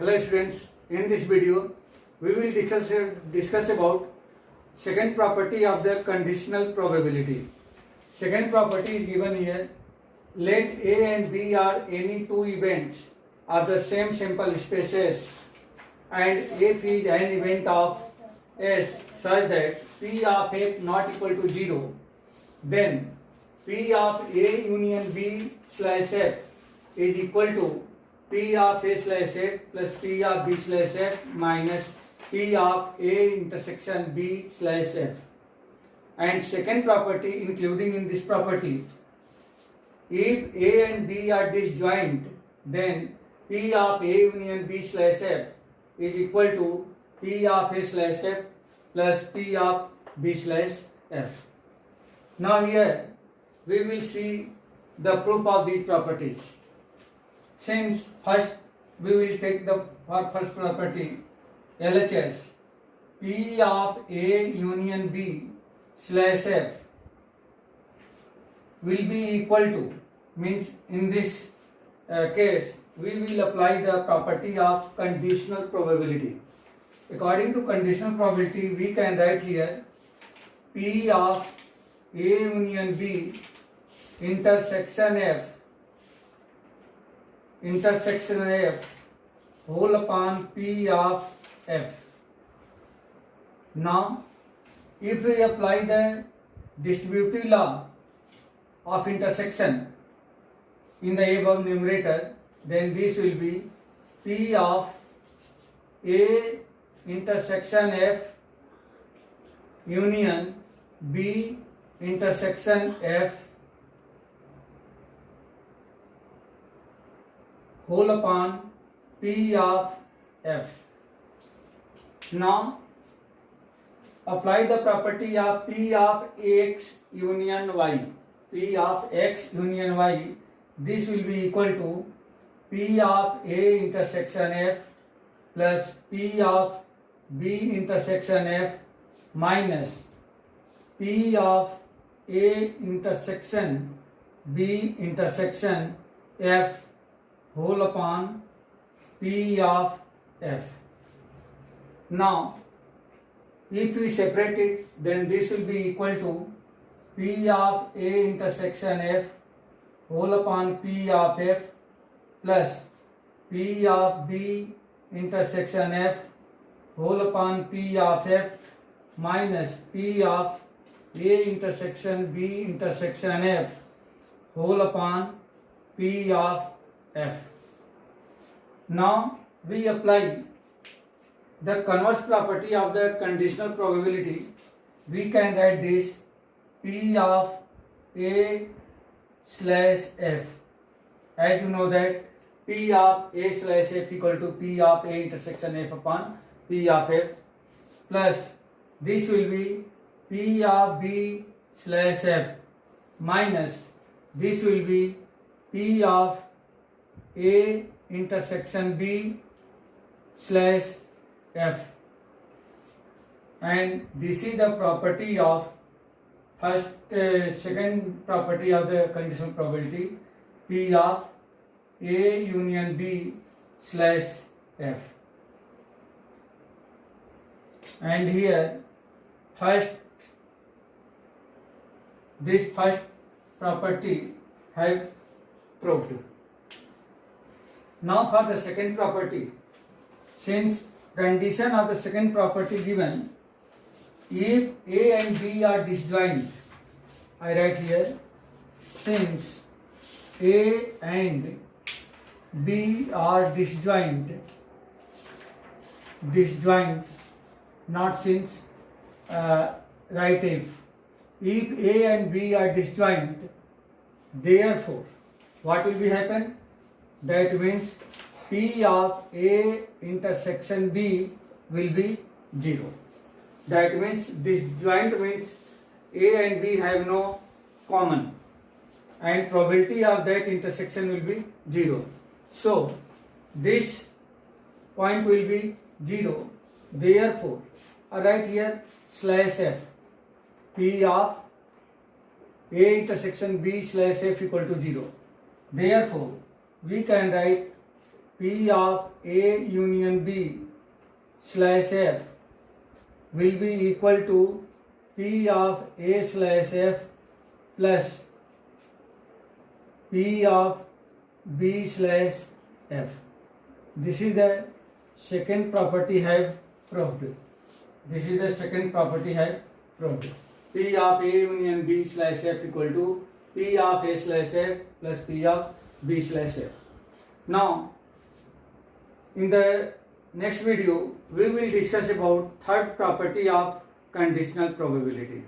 Hello students, in this video we will discuss about second property of the conditional probability. Second property is given here. Let A and B are any two events of the same sample space S, and F is an event of S such that P of F not equal to 0, then P of A union B slash F is equal to P of A slash F plus P of B slash F minus P of A intersection B slash F. And second property including in this property, if A and B are disjoint, then P of A union B slash F is equal to P of A slash F plus P of B slash F. Now here we will see the proof of these properties. Since first we will take the first property, LHS, P of A union B slash F will be equal to, means in this case we will apply the property of conditional probability. According to conditional probability, we can write here P of A union B intersection F whole upon P of F. Now, if we apply the distributive law of intersection in the above numerator, then this will be P of A intersection F union B intersection F whole upon P of F. Now apply the property of P of X union Y. P of X union Y, this will be equal to P of A intersection F plus P of B intersection F minus P of A intersection B intersection F whole upon P of F. Now, if we separate it, then this will be equal to P of A intersection F whole upon P of F plus P of B intersection F whole upon P of F minus P of A intersection B intersection F whole upon P of F. Now we apply the converse property of the conditional probability. We can write this P of A slash F. As you know that P of A slash F equal to P of A intersection F upon P of F plus this will be P of B slash F minus this will be P of A intersection B slash F. And this is the property of second property of the conditional probability, P of A union B slash F. And here this first property have proved. Now for the second property, since condition of the second property given, if A and B are disjoint, I write here, since A and B are disjoint, not since, write if A and B are disjoint, therefore what will be happen? That means P of A intersection B will be 0. That means disjoint means A and B have no common, and probability of that intersection will be 0. So this point will be 0. Therefore, I write here slash F. P of A intersection B slash F equal to 0. Therefore, we can write P of A union B slash F will be equal to P of A slash F plus P of B slash F. This is the second property have proved. This is the second property have proved. P of A union B slash F equal to P of A slash F plus P of B slash F. Now, in the next video, we will discuss about third property of conditional probability.